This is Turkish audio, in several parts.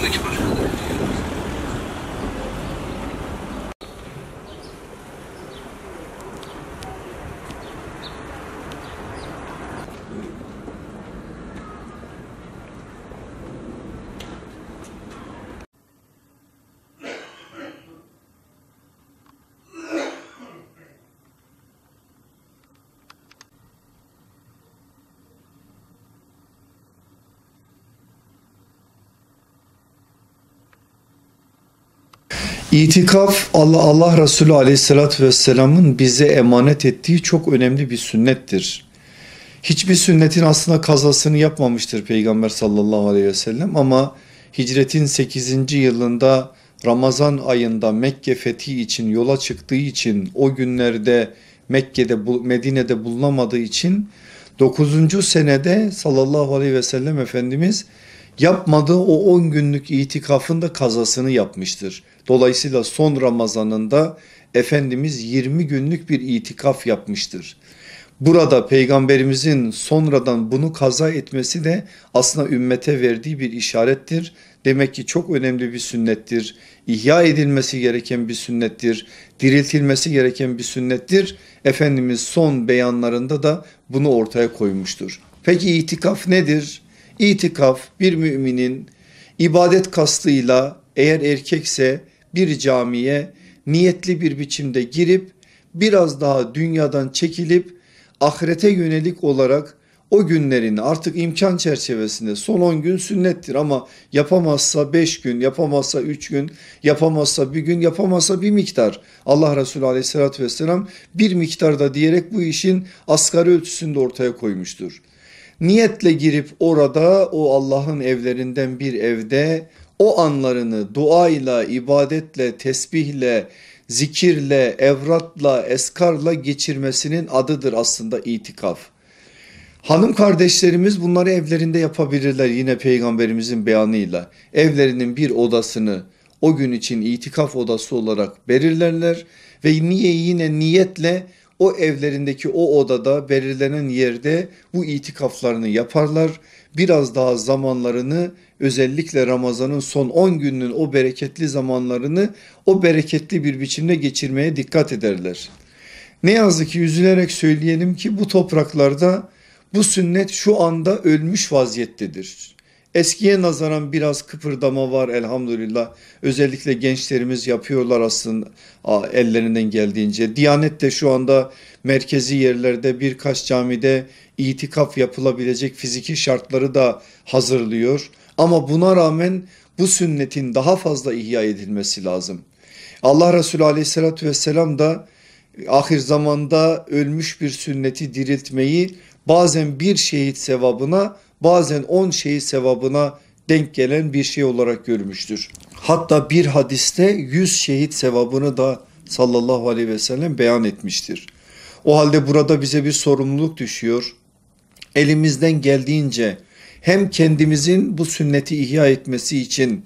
Karşındaki başkaları. İtikaf Allah Resulü Aleyhisselatü Vesselam'ın bize emanet ettiği çok önemli bir sünnettir. Hiçbir sünnetin aslında kazasını yapmamıştır Peygamber sallallahu aleyhi ve sellem ama hicretin 8. yılında Ramazan ayında Mekke fethi için yola çıktığı için o günlerde Medine'de bulunamadığı için 9. senede sallallahu aleyhi ve sellem Efendimiz yapmadığı o 10 günlük itikafın da kazasını yapmıştır. Dolayısıyla son Ramazanında Efendimiz 20 günlük bir itikaf yapmıştır. Burada Peygamberimizin sonradan bunu kaza etmesi de aslında ümmete verdiği bir işarettir. Demek ki çok önemli bir sünnettir. İhya edilmesi gereken bir sünnettir. Diriltilmesi gereken bir sünnettir. Efendimiz son beyanlarında da bunu ortaya koymuştur. Peki itikaf nedir? İtikaf bir müminin ibadet kastıyla eğer erkekse bir camiye niyetli bir biçimde girip biraz daha dünyadan çekilip ahirete yönelik olarak o günlerini artık imkan çerçevesinde son 10 gün sünnettir ama yapamazsa 5 gün, yapamazsa 3 gün, yapamazsa bir gün, yapamazsa bir miktar. Allah Resulü Aleyhisselatü Vesselam bir miktarda diyerek bu işin asgari ölçüsünde ortaya koymuştur. Niyetle girip orada o Allah'ın evlerinden bir evde o anlarını duayla, ibadetle, tesbihle, zikirle, evratla, eskarla geçirmesinin adıdır aslında itikaf. Hanım kardeşlerimiz bunları evlerinde yapabilirler yine Peygamberimizin beyanıyla. Evlerinin bir odasını o gün için itikaf odası olarak belirlerler ve yine niyetle o evlerindeki o odada belirlenen yerde bu itikaflarını yaparlar. Biraz daha zamanlarını özellikle Ramazan'ın son 10 gününün o bereketli zamanlarını o bereketli bir biçimde geçirmeye dikkat ederler. Ne yazık ki üzülerek söyleyelim ki bu topraklarda bu sünnet şu anda ölmüş vaziyettedir. Eskiye nazaran biraz kıpırdama var elhamdülillah. Özellikle gençlerimiz yapıyorlar aslında ellerinden geldiğince. Diyanet de şu anda merkezi yerlerde birkaç camide itikaf yapılabilecek fiziki şartları da hazırlıyor. Ama buna rağmen bu sünnetin daha fazla ihya edilmesi lazım. Allah Resulü Aleyhisselatü Vesselam da ahir zamanda ölmüş bir sünneti diriltmeyi bazen bir şehit sevabına bazen 10 şehit sevabına denk gelen bir şey olarak görmüştür. Hatta bir hadiste 100 şehit sevabını da sallallahu aleyhi ve sellem beyan etmiştir. O halde burada bize bir sorumluluk düşüyor. Elimizden geldiğince hem kendimizin bu sünneti ihya etmesi için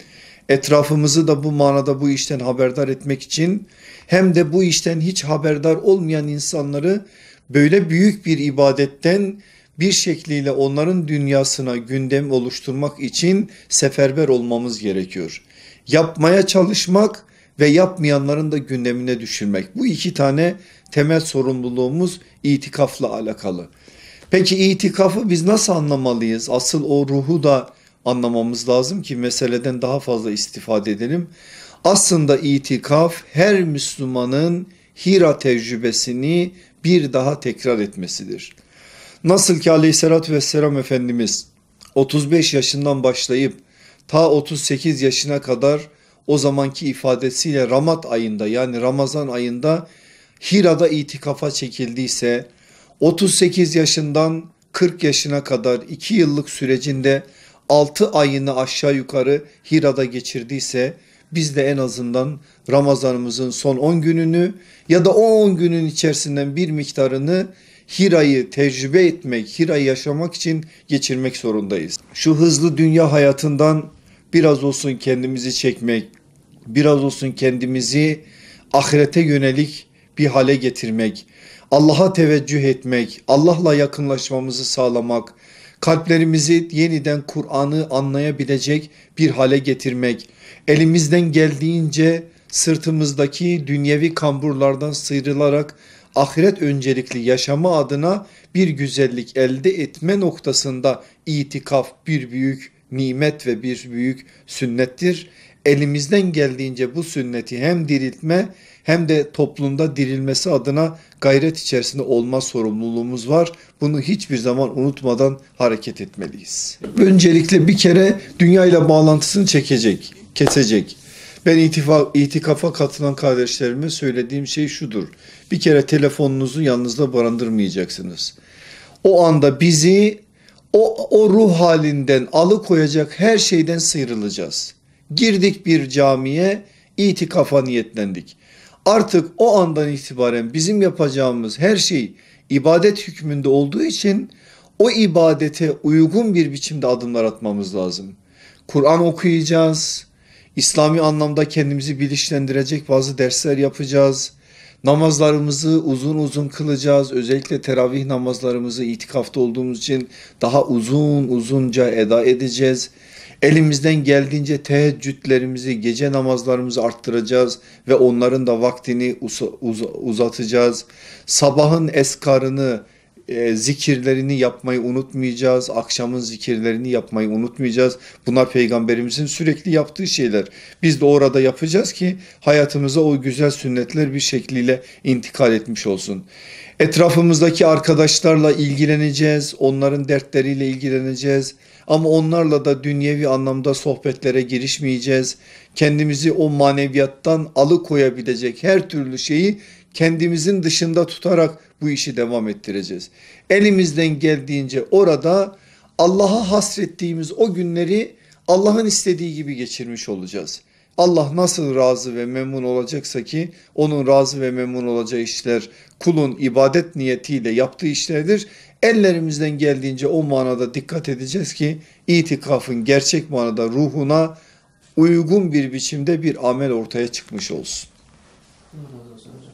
etrafımızı da bu manada bu işten haberdar etmek için hem de bu işten hiç haberdar olmayan insanları böyle büyük bir ibadetten bir şekliyle onların dünyasına gündem oluşturmak için seferber olmamız gerekiyor. Yapmaya çalışmak ve yapmayanların da gündemine düşürmek. Bu iki tane temel sorumluluğumuz itikafla alakalı. Peki itikafı biz nasıl anlamalıyız? Asıl o ruhu da anlamamız lazım ki meseleden daha fazla istifade edelim. Aslında itikaf her Müslümanın Hira tecrübesini bir daha tekrar etmesidir. Nasıl ki Aleyhisselatü Vesselam Efendimiz 35 yaşından başlayıp ta 38 yaşına kadar o zamanki ifadesiyle Ramaz ayında yani Ramazan ayında Hira'da itikafa çekildiyse 38 yaşından 40 yaşına kadar 2 yıllık sürecinde 6 ayını aşağı yukarı Hira'da geçirdiyse biz de en azından Ramazanımızın son 10 gününü ya da o 10 günün içerisinden bir miktarını Hira'yı tecrübe etmek, Hira'yı yaşamak için geçirmek zorundayız. Şu hızlı dünya hayatından biraz olsun kendimizi çekmek, biraz olsun kendimizi ahirete yönelik bir hale getirmek, Allah'a teveccüh etmek, Allah'la yakınlaşmamızı sağlamak, kalplerimizi yeniden Kur'an'ı anlayabilecek bir hale getirmek, elimizden geldiğince sırtımızdaki dünyevi kamburlardan sıyrılarak ahiret öncelikli yaşama adına bir güzellik elde etme noktasında itikaf bir büyük nimet ve bir büyük sünnettir. Elimizden geldiğince bu sünneti hem diriltme hem de toplumda dirilmesi adına gayret içerisinde olma sorumluluğumuz var. Bunu hiçbir zaman unutmadan hareket etmeliyiz. Öncelikle bir kere dünyayla bağlantısını kesecek. Ben itikafa katılan kardeşlerime söylediğim şey şudur. Bir kere telefonunuzu yanınızda barındırmayacaksınız. O anda bizi o ruh halinden alıkoyacak her şeyden sıyrılacağız. Girdik bir camiye, itikafa niyetlendik. Artık o andan itibaren bizim yapacağımız her şey ibadet hükmünde olduğu için o ibadete uygun bir biçimde adımlar atmamız lazım. Kur'an okuyacağız. İslami anlamda kendimizi bilinçlendirecek bazı dersler yapacağız. Namazlarımızı uzun uzun kılacağız. Özellikle teravih namazlarımızı itikafta olduğumuz için daha uzunca eda edeceğiz. Elimizden geldiğince teheccüdlerimizi, gece namazlarımızı arttıracağız ve onların da vaktini uzatacağız. Sabahın eskarını, zikirlerini yapmayı unutmayacağız. Akşamın zikirlerini yapmayı unutmayacağız. Bunlar peygamberimizin sürekli yaptığı şeyler. Biz de orada yapacağız ki hayatımıza o güzel sünnetler bir şekliyle intikal etmiş olsun. Etrafımızdaki arkadaşlarla ilgileneceğiz. Onların dertleriyle ilgileneceğiz. Ama onlarla da dünyevi anlamda sohbetlere girişmeyeceğiz. Kendimizi o maneviyattan alıkoyabilecek her türlü şeyi kendimizin dışında tutarak bu işi devam ettireceğiz. Elimizden geldiğince orada Allah'a hasrettiğimiz o günleri Allah'ın istediği gibi geçirmiş olacağız. Allah nasıl razı ve memnun olacaksa ki onun razı ve memnun olacağı işler kulun ibadet niyetiyle yaptığı işlerdir. Ellerimizden geldiğince o manada dikkat edeceğiz ki itikafın gerçek manada ruhuna uygun bir biçimde bir amel ortaya çıkmış olsun. Allah razı olsun hocam.